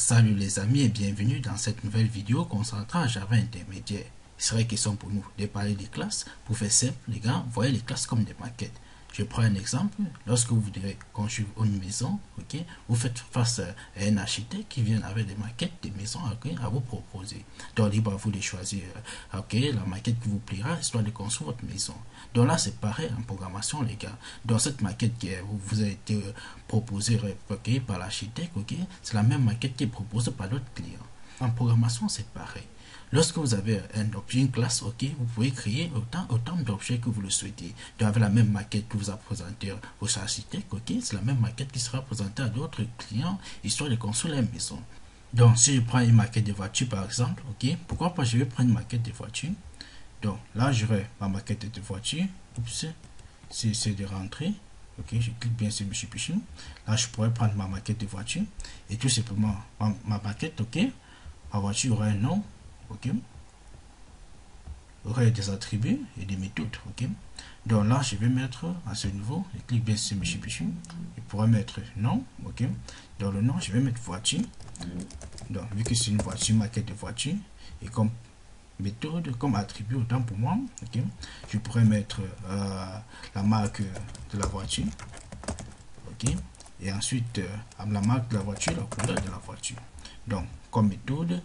Salut les amis et bienvenue dans cette nouvelle vidéo consacrée à Java intermédiaire. Il serait question pour nous de parler des classes. Pour faire simple, les gars, voyez les classes comme des maquettes. Je prends un exemple. Lorsque vous voudrez construire une maison, ok, vous faites face à un architecte qui vient avec des maquettes de maisons à vous proposer. Donc, libre à vous de choisir la maquette qui vous plaira, histoire de construire votre maison. Donc là, c'est pareil en programmation, les gars. Dans cette maquette qui vous a été proposée par l'architecte, c'est la même maquette qui est proposée par d'autres clients. En programmation, c'est pareil. Lorsque vous avez un objet, une classe, vous pouvez créer autant d'objets que vous le souhaitez. Donc, avec la même maquette que vous a présentée aux architectes, c'est la même maquette qui sera présentée à d'autres clients, histoire de construire la maison. Donc, si je prends une maquette de voiture, par exemple, pourquoi pas je vais prendre une maquette de voiture. Donc, là, j'aurai ma maquette de voiture. Oups, c'est de rentrer. Je clique bien sur Mission. Là, je pourrais prendre ma maquette de voiture. Et tout simplement, ma maquette, ma voiture aura un nom. Aurait des attributs et des méthodes. Donc là, je vais mettre à ce niveau, je clique bien sur Mission. Je pourrais mettre nom. Dans le nom, je vais mettre voiture. Donc, vu que c'est une voiture, maquette de voiture, et comme méthode, comme attribut, autant pour moi, je pourrais mettre la marque de la voiture. Et ensuite, la marque de la voiture, la couleur de la voiture. Donc, comme méthode,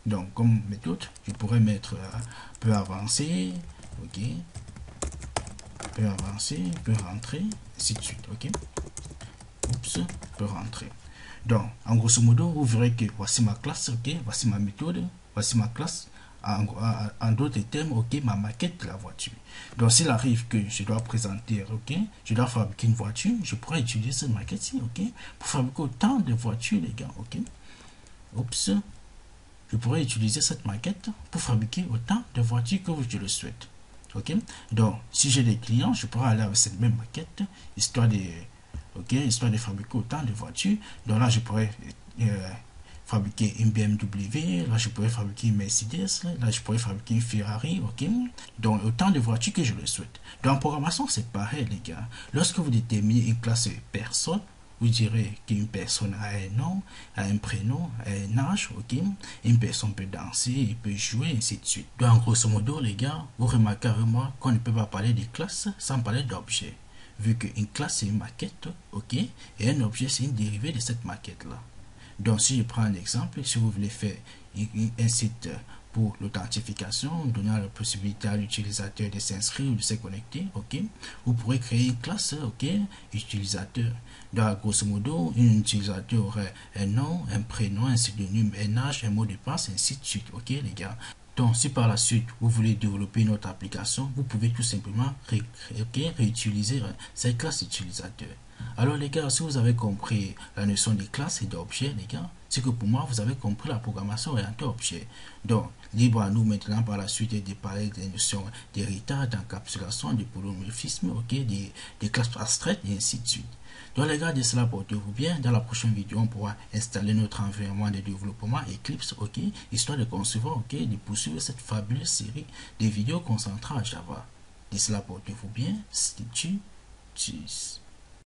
donc, comme méthode, je pourrais mettre peut avancer, peut avancer, peut rentrer, ainsi de suite, Oups, peut rentrer. Donc, en grosso modo, vous verrez que voici ma classe, voici ma méthode, voici ma classe. En d'autres termes, ma maquette de la voiture. Donc, s'il arrive que je dois présenter, je dois fabriquer une voiture, je pourrais utiliser cette maquette-ci, pour fabriquer autant de voitures, les gars, Oups. Je pourrais utiliser cette maquette pour fabriquer autant de voitures que je le souhaite. Donc, si j'ai des clients, je pourrais aller avec cette même maquette, histoire de fabriquer autant de voitures. Donc là, je pourrais fabriquer une BMW, là, je pourrais fabriquer une Mercedes, là, je pourrais fabriquer une Ferrari, Donc, autant de voitures que je le souhaite. Donc, en programmation, c'est pareil, les gars. Lorsque vous déterminez une classe personne, vous direz qu'une personne a un nom, a un prénom, a un âge, Une personne peut danser, il peut jouer, ainsi de suite. Donc, grosso modo, les gars, vous remarquez avec moi qu'on ne peut pas parler de classe sans parler d'objet. Vu qu'une classe, c'est une maquette, et un objet, c'est une dérivée de cette maquette-là. Donc, si je prends un exemple, si vous voulez faire un site pour l'authentification, donnant la possibilité à l'utilisateur de s'inscrire ou de se connecter, vous pourrez créer une classe, utilisateur. Donc, grosso modo, un utilisateur aurait un nom, un prénom, un pseudonyme, un âge, un mot de passe, ainsi de suite, les gars. Donc, si par la suite, vous voulez développer une autre application, vous pouvez tout simplement réutiliser cette classe utilisateur. Alors, les gars, si vous avez compris la notion des classes et d'objets, les gars, c'est que pour moi, vous avez compris la programmation orientée objet. Donc, libre à nous maintenant par la suite de parler des notions d'héritage, d'encapsulation, de polymorphisme, des classes abstraites et ainsi de suite. Donc les gars, de cela, portez-vous bien. Dans la prochaine vidéo, on pourra installer notre environnement de développement Eclipse, histoire de concevoir, de poursuivre cette fabuleuse série de vidéos concentrées à Java. De cela, portez-vous bien. C'était Tchuss.